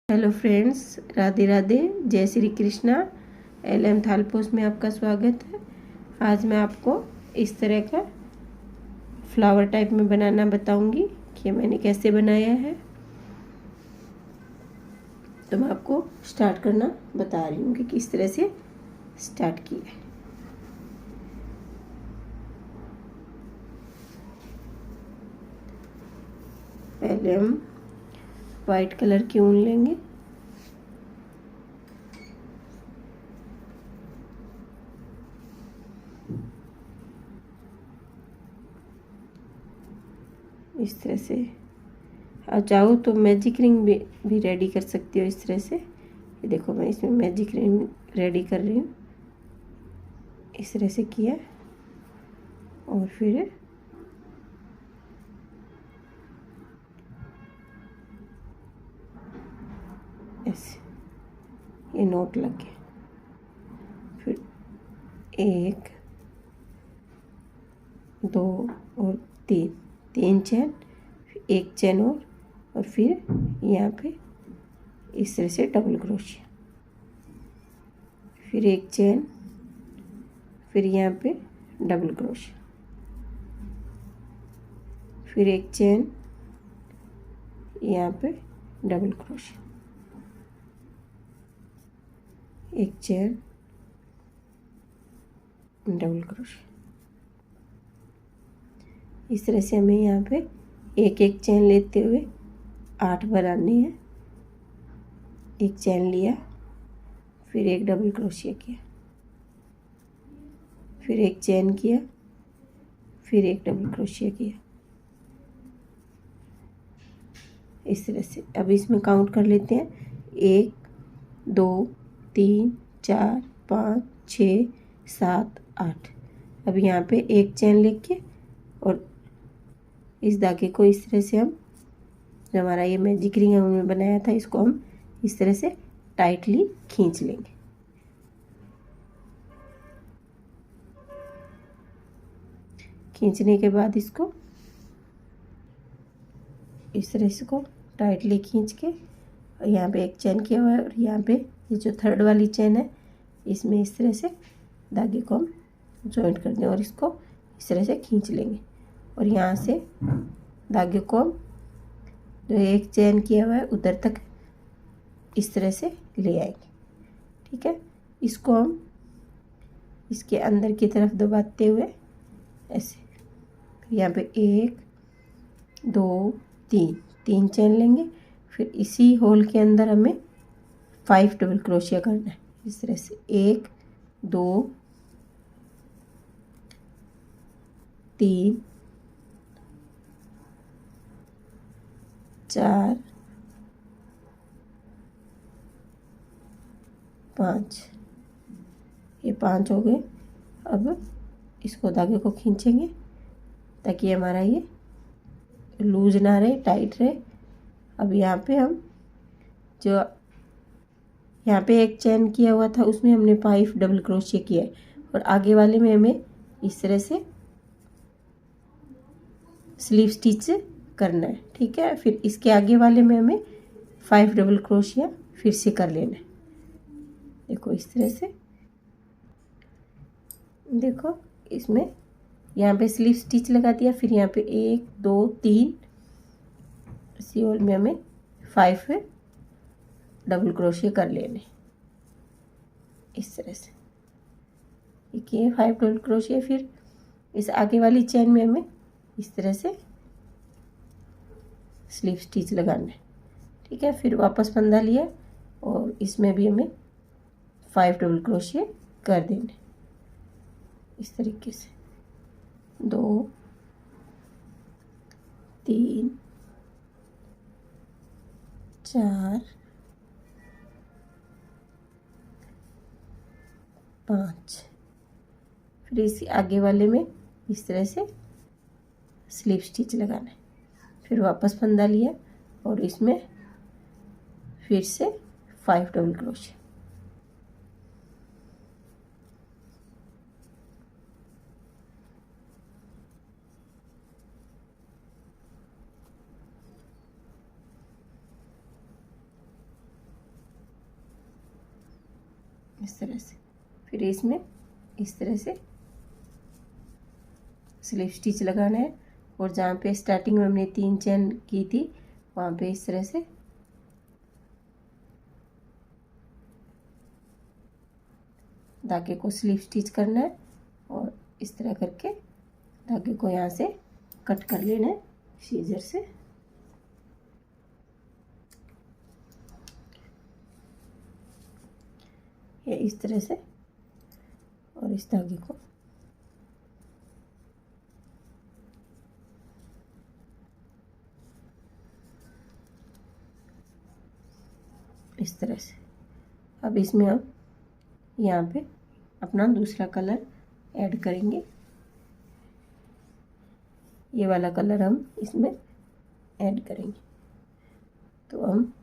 Hello friends, Radhe Radhe, जय Shri Krishna. LM थालपोस में आपका स्वागत है। आज मैं आपको इस तरह का फ्लावर टाइप में बनाना बताऊंगी कि मैंने कैसे बनाया है। तो मैं आपको स्टार्ट करना बता रही हूँ कि किस तरह से स्टार्ट किया है। पहले हम वाइट कलर की ऊन लेंगे। इस तरह से आप चाहो तो मैजिक रिंग भी रेडी कर सकती हो। इस तरह से ये देखो, मैं इसमें मैजिक रिंग रेडी कर रही हूँ। इस तरह से किया और फिर ऐसे ये नोट लग गया। फिर 1 2 और 3 चैन, फिर 1 चैन और फिर यहाँ पे इस तरह से डबल क्रोशिया, फिर 1 चैन, फिर यहाँ पे डबल क्रोशिया, फिर 1 चैन, यहाँ पे डबल क्रोशिया, 1 चैन, डबल क्रोशिया। इस तरह से हमें यहाँ पे एक एक चैन लेते हुए 8 बनानी है। 1 चैन लिया, फिर 1 डबल क्रोशिया किया, फिर 1 चैन किया, फिर 1 डबल क्रोशिया किया। इस तरह से अब इसमें काउंट कर लेते हैं। 1 2 3 4 5 6 7 8। अब यहाँ पे 1 चैन लेके और इस धागे को इस तरह से हम, जो हमारा ये मैजिक रिंग हमने बनाया था, इसको हम इस तरह से टाइटली खींच लेंगे। खींचने के बाद इसको इस तरह से को टाइटली खींच के, और यहाँ पे 1 चैन किया हुआ है और यहाँ पे ये जो थर्ड वाली चैन है, इसमें इस तरह से धागे को हम जॉइंट कर दें और इसको इस तरह से खींच लेंगे। और यहाँ से धागे को हम जो 1 चैन किया हुआ है उधर तक इस तरह से ले आएंगे। ठीक है, इसको हम इसके अंदर की तरफ दबाते हुए ऐसे, यहाँ पे 1 2 3 चैन लेंगे। फिर इसी होल के अंदर हमें 5 डबल क्रोशिया करना है। इस तरह से 1 2 3 4 5, ये 5 हो गए। अब इसको धागे को खींचेंगे ताकि हमारा ये लूज ना रहे, टाइट रहे। अब यहाँ पे हम जो यहाँ पे 1 चैन किया हुआ था उसमें हमने 5 डबल क्रोशिया किया है और आगे वाले में हमें इस तरह से स्लीव स्टिच करना है। ठीक है, फिर इसके आगे वाले में हमें 5 डबल क्रोशिया फिर से कर लेना है। देखो इस तरह से, देखो इसमें यहाँ पे स्लीव स्टिच लगा दिया, फिर यहाँ पे 1 2 3, इसी होल में हमें 5 डबल क्रोशिया कर लेने। इस तरह से देखिए 5 डबल क्रोशिया, फिर इस आगे वाली चैन में हमें इस तरह से स्लीव स्टिच लगाना है। ठीक है, फिर वापस फंदा लिया और इसमें भी हमें 5 डबल क्रोशिया कर देने। इस तरीके से 2 3 4 5, फिर इसी आगे वाले में इस तरह से स्लिप स्टिच लगाना है। फिर वापस फंदा लिया और इसमें फिर से 5 डबल क्रोशिया। इस तरह से। फिर इसमें इस तरह से स्लिप स्टिच लगाना है और जहाँ पे स्टार्टिंग में हमने 3 चेन की थी वहाँ पे इस तरह से धागे को स्लिप स्टिच करना है और इस तरह करके धागे को यहाँ से कट कर लेना है सीजर से। ये इस तरह से और इस धागे को इस तरह से। अब इसमें हम यहाँ पे अपना दूसरा कलर ऐड करेंगे। ये वाला कलर हम इसमें ऐड करेंगे। तो हम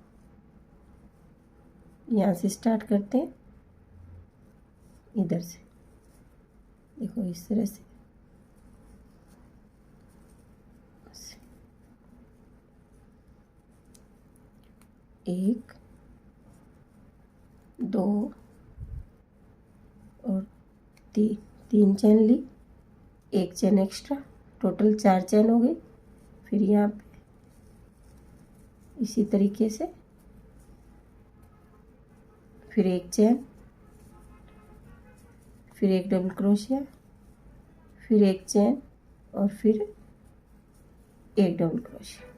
यहाँ से स्टार्ट करते हैं, इधर से देखो इस तरह से। एक, दो और तीन चेन ली, एक चेन एक्स्ट्रा, टोटल 4 चेन हो गई। फिर यहाँ पे इसी तरीके से फिर एक चेन, फिर एक डबल क्रोशिया, फिर एक चेन और फिर एक डबल क्रोशिया।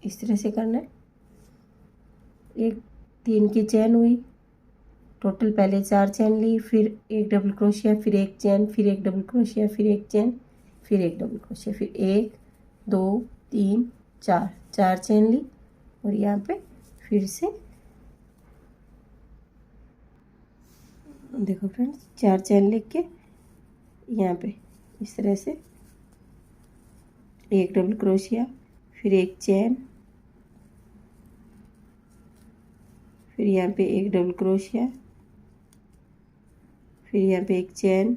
इस तरह से करना है। एक 3 की चेन हुई, टोटल पहले 4 चेन ली, फिर एक डबल क्रोशिया, फिर एक चेन, फिर एक डबल क्रोशिया, फिर एक चेन, फिर एक डबल क्रोशिया, फिर 1 2 3 4 चेन ली और यहाँ पे फिर से देखो फ्रेंड्स 4 चेन लेके यहाँ पे इस तरह से एक डबल क्रोशिया, फिर एक चेन, फिर यहाँ पे एक डबल क्रोशिया, फिर यहाँ पे एक चेन,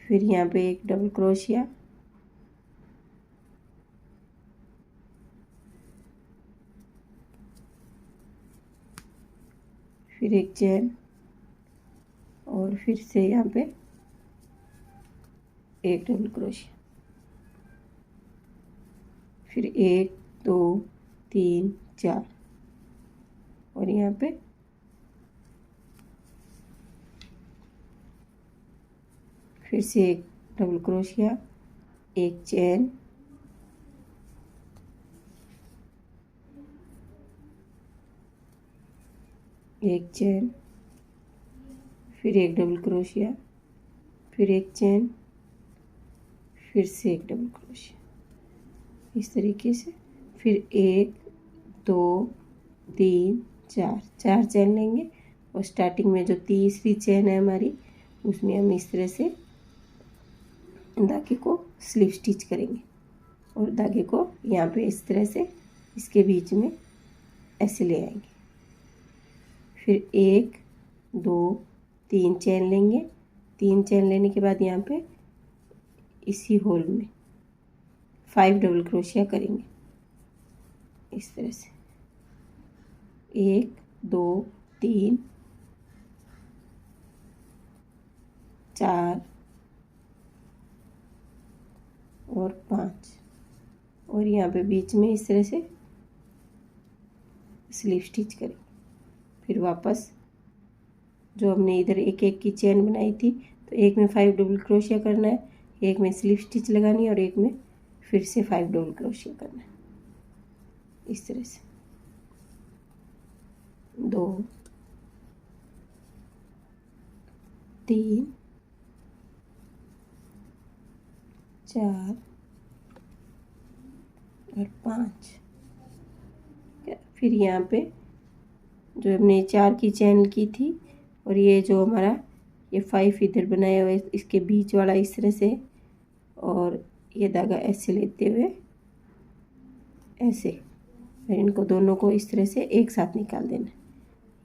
फिर यहाँ पे एक डबल क्रोशिया, फिर एक चेन और फिर से यहाँ पे एक डबल क्रोशिया, फिर 1 2 3 4 और यहाँ पे फिर से एक डबल क्रोशिया, एक चेन, एक चेन, फिर एक डबल क्रोशिया, फिर एक चेन, फिर से एक डबल क्रोशिया। इस तरीके से फिर 1 2 3 4 चेन लेंगे और स्टार्टिंग में जो तीसरी चेन है हमारी उसमें हम इस तरह से धागे को स्लिप स्टिच करेंगे और धागे को यहाँ पे इस तरह से इसके बीच में ऐसे ले आएंगे। फिर 1 2 3 चेन लेंगे। 3 चेन लेने के बाद यहाँ पे इसी होल में 5 डबल क्रोशिया करेंगे इस तरह से। 1 2 3 4 और 5 और यहाँ पे बीच में इस तरह से स्लिप स्टिच करेंगे। फिर वापस जो हमने इधर एक एक की चेन बनाई थी तो एक में 5 डबल क्रोशिया करना है, एक में स्लिप स्टिच लगानी है और एक में फिर से 5 डबल क्रोशिया करना है इस तरह से। 2 3 4 और 5। फिर यहाँ पे जो हमने 4 की चैन की थी और ये जो हमारा ये 5 इधर बनाया हुआ है इसके बीच वाला इस तरह से और ये धागा ऐसे लेते हुए ऐसे फिर इनको दोनों को इस तरह से एक साथ निकाल देना,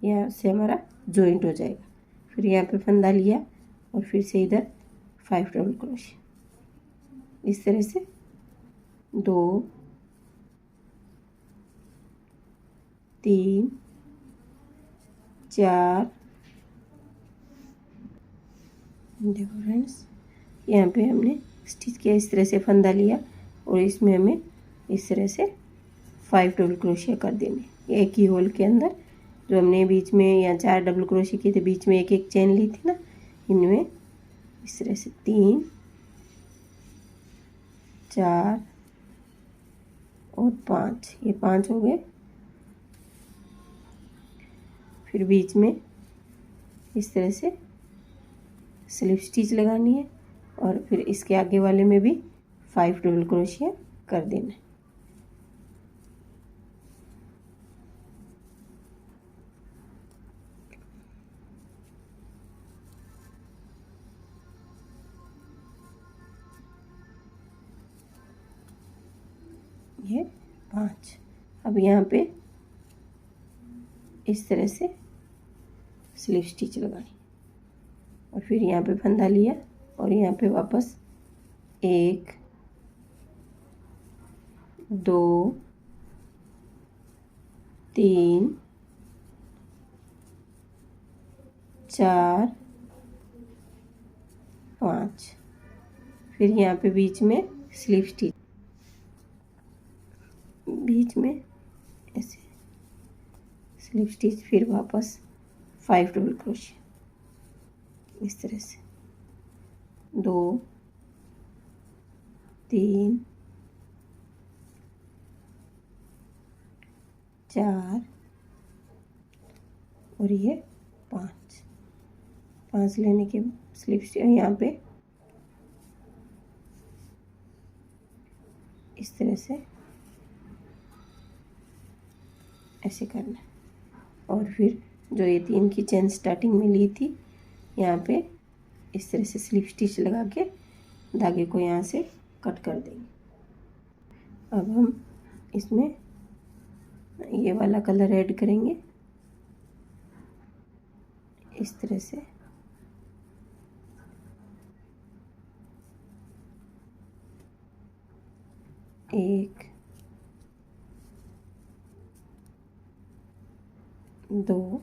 यहाँ से हमारा जॉइंट हो जाएगा। फिर यहाँ पे फंदा लिया और फिर से इधर 5 डबल क्रोशिया इस तरह से 2 3 4। देखो फ्रेंड्स, यहाँ पे हमने स्टिच किया, इस तरह से फंदा लिया और इसमें हमें इस तरह से 5 डबल क्रोशिया कर देने एक ही होल के अंदर। जो हमने बीच में यहाँ 4 डबल क्रोशिया किए थे, बीच में एक एक चेन ली थी ना, इनमें इस तरह से 3 4 और 5, ये 5 हो गए। फिर बीच में इस तरह से स्लिप स्टिच लगानी है और फिर इसके आगे वाले में भी 5 डबल क्रोशिया कर देना है। ये 5। अब यहाँ पे इस तरह से स्लिप स्टिच लगाई और फिर यहाँ पे फंदा लिया और यहाँ पे वापस 1 2 3 4 5। फिर यहाँ पे बीच में स्लिप स्टिच, बीच में ऐसे स्लिप स्टिच, फिर वापस 5 डबल क्रोशिया इस तरह से 2 3 4 और ये 5 लेने के स्लिप स्टिच यहाँ पे इस तरह से ऐसे करना है और फिर जो ये 3 की चेन स्टार्टिंग में ली थी, यहाँ पे इस तरह से स्लिप स्टिच लगा के धागे को यहाँ से कट कर देंगे। अब हम इसमें ये वाला कलर ऐड करेंगे इस तरह से। एक 2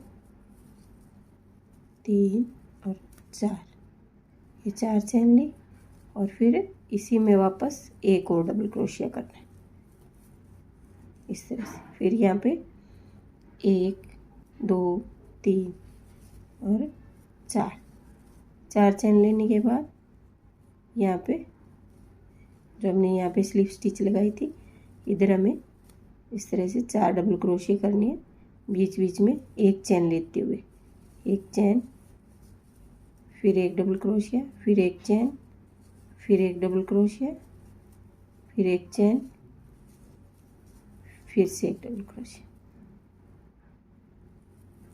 3 और 4, ये 4 चेन ली और फिर इसी में वापस एक और डबल क्रोशिया करना है इस तरह से। फिर यहाँ पे 1 2 3 और 4 चेन लेने के बाद यहाँ पे जो हमने यहाँ पे स्लिप स्टिच लगाई थी, इधर हमें इस तरह से 4 डबल क्रोशिया करनी है, बीच बीच में एक चेन लेते हुए, एक चेन, फिर एक डबल क्रोशिया, फिर एक चेन, फिर एक डबल क्रोशिया, फिर एक चेन, फिर से एक डबल क्रोशिया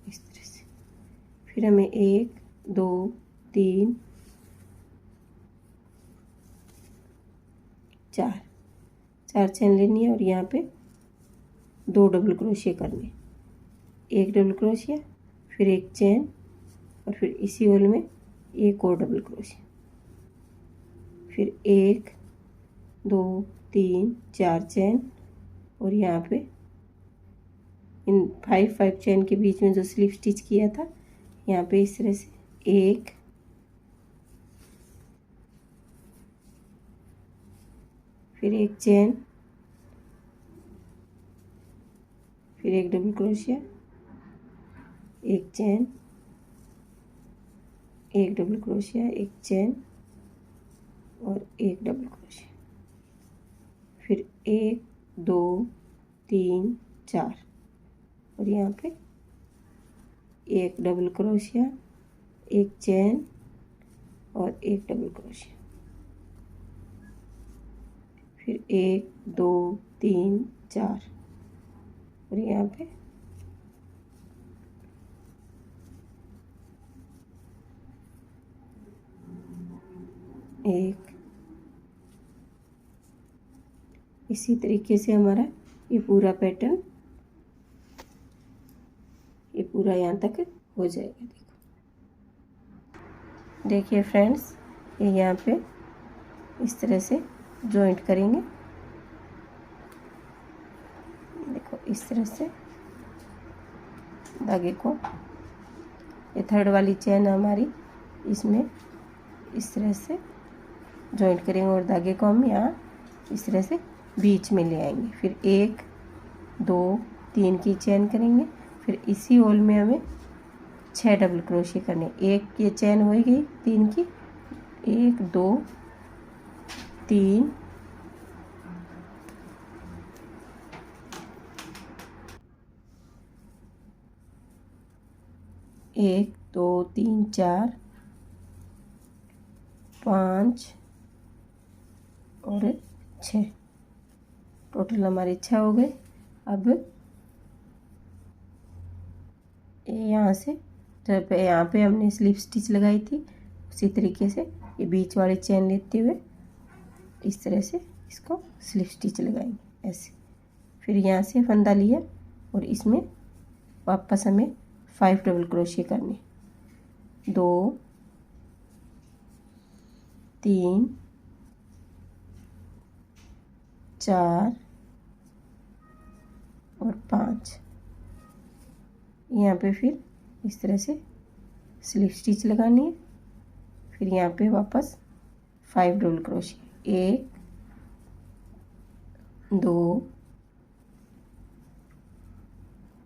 इस तरह से। फिर हमें 1 2 3 4 चेन लेनी है और यहाँ पे 2 डबल क्रोशिया करने, एक डबल क्रोशिया, फिर एक चेन और फिर इसी होल में एक और डबल क्रोशिया, फिर 1 2 3 4 चेन और यहाँ पे इन 5 चेन के बीच में जो स्लिप स्टिच किया था, यहाँ पे इस तरह से 1 फिर एक चेन, फिर एक डबल क्रोशिया, एक चेन, एक डबल क्रोशिया, एक चेन और एक डबल क्रोशिया, फिर 1 2 3 4 और यहाँ पे एक डबल क्रोशिया, एक चेन और एक डबल क्रोशिया, फिर 1 2 3 4 और यहाँ पे एक। इसी तरीके से हमारा ये पूरा पैटर्न, ये पूरा यहाँ तक हो जाएगा। देखिए फ्रेंड्स, ये यहाँ पे इस तरह से जॉइंट करेंगे, देखो इस तरह से धागे को, ये थर्ड वाली चेन हमारी, इसमें इस तरह से जॉइंट करेंगे और धागे को हम यहाँ इस तरह से बीच में ले आएंगे। फिर 1 2 3 की चेन करेंगे। फिर इसी होल में हमें 6 डबल क्रोशिया करने। एक ये चेन हो गई 3 की, 1 2 3 1 2 3 4 5 और 6, टोटल हमारे 6 हो गए। अब यहाँ से जब यहाँ पे हमने स्लिप स्टिच लगाई थी उसी तरीके से ये बीच वाली चेन लेते हुए इस तरह से इसको स्लिप स्टिच लगाएंगे ऐसे। फिर यहाँ से फंदा लिया और इसमें वापस हमें 5 डबल क्रोशिया करने, 2 3 4 और 5। यहाँ पे फिर इस तरह से स्लिप स्टिच लगानी है। फिर यहाँ पे वापस 5 डबल क्रोशिया, 1 2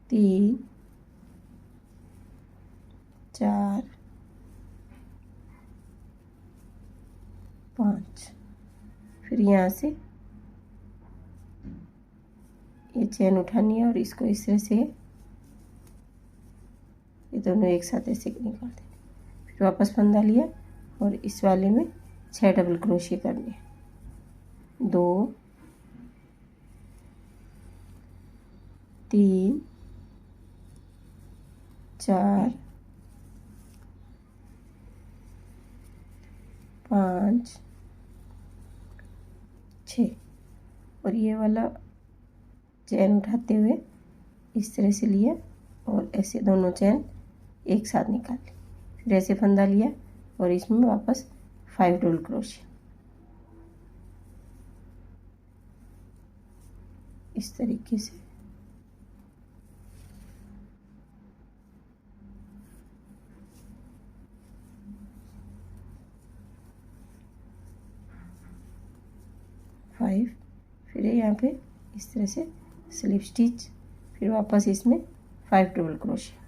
3 4 5। फिर यहाँ से ये चेन उठानी है और इसको इस तरह से ये दोनों एक साथ ऐसे निकाल देंगे। फिर वापस फंदा लिया और इस वाले में 6 डबल क्रोशिया करने, 2 3 4 5 6 और ये वाला चैन उठाते हुए इस तरह से लिया और ऐसे दोनों चैन एक साथ निकाल ली। फिर ऐसे फंदा लिया और इसमें वापस 5 डबल क्रोशिया, इस तरीके से। फिर यहाँ पे इस तरह से स्लिप स्टिच, फिर वापस इसमें 5 डबल क्रोशिया,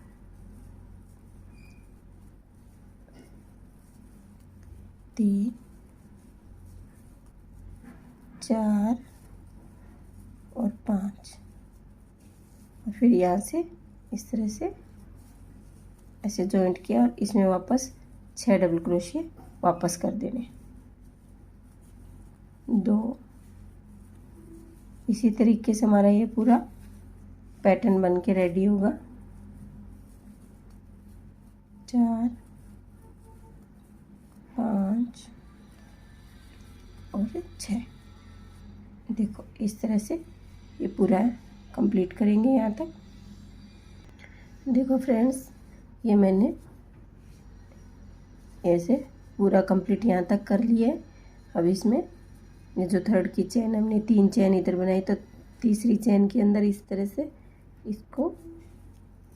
3 4 और 5 और फिर यहाँ से इस तरह से ऐसे जॉइंट किया और इसमें वापस 6 डबल क्रोशिया वापस कर देने, 2। इसी तरीके से हमारा ये पूरा पैटर्न बन के रेडी होगा। 4 5 और 6। देखो इस तरह से ये पूरा कंप्लीट करेंगे यहाँ तक। देखो फ्रेंड्स, ये मैंने ऐसे पूरा कंप्लीट यहाँ तक कर लिया है। अब इसमें ये जो थर्ड की चेन हमने 3 चेन इधर बनाई, तो तीसरी चेन के अंदर इस तरह से इसको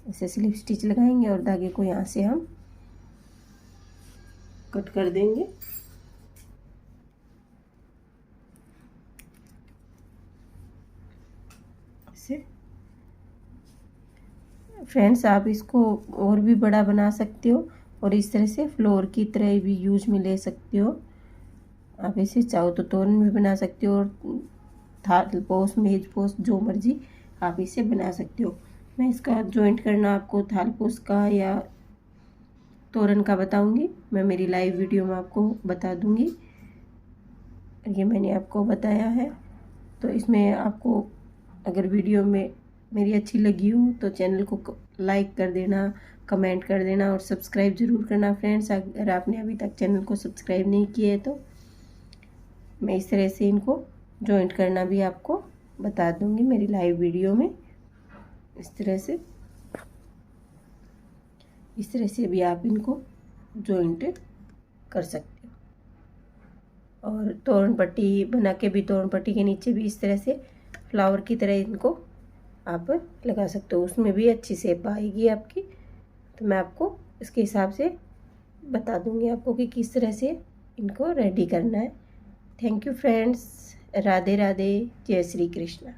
ऐसे स्लिप स्टिच लगाएंगे और धागे को यहाँ से हम कट कर देंगे। ऐसे फ्रेंड्स, आप इसको और भी बड़ा बना सकते हो और इस तरह से फ्लोर की तरह भी यूज में ले सकते हो। आप इसे चाहो तो तोरण भी बना सकते हो और थाल पोस्ट, मेज पोस्ट, जो मर्जी आप इसे बना सकते हो। मैं इसका जॉइंट करना आपको थाल पोस्ट का या तोरण का बताऊंगी। मैं मेरी लाइव वीडियो में आपको बता दूंगी। ये मैंने आपको बताया है। तो इसमें आपको अगर वीडियो में मेरी अच्छी लगी हो तो चैनल को लाइक कर देना, कमेंट कर देना और सब्सक्राइब ज़रूर करना फ्रेंड्स। अगर आपने अभी तक चैनल को सब्सक्राइब नहीं किया है तो मैं इस तरह से इनको जॉइंट करना भी आपको बता दूंगी मेरी लाइव वीडियो में। इस तरह से भी आप इनको जॉइंट कर सकते हो। और तोरण पट्टी बना के भी, तोरण पट्टी के नीचे भी इस तरह से फ्लावर की तरह इनको आप लगा सकते हो, उसमें भी अच्छी शेप आएगी आपकी। तो मैं आपको इसके हिसाब से बता दूंगी आपको कि किस तरह से इनको रेडी करना है। Thank you friends, Radhe Radhe, जय श्री कृष्ण।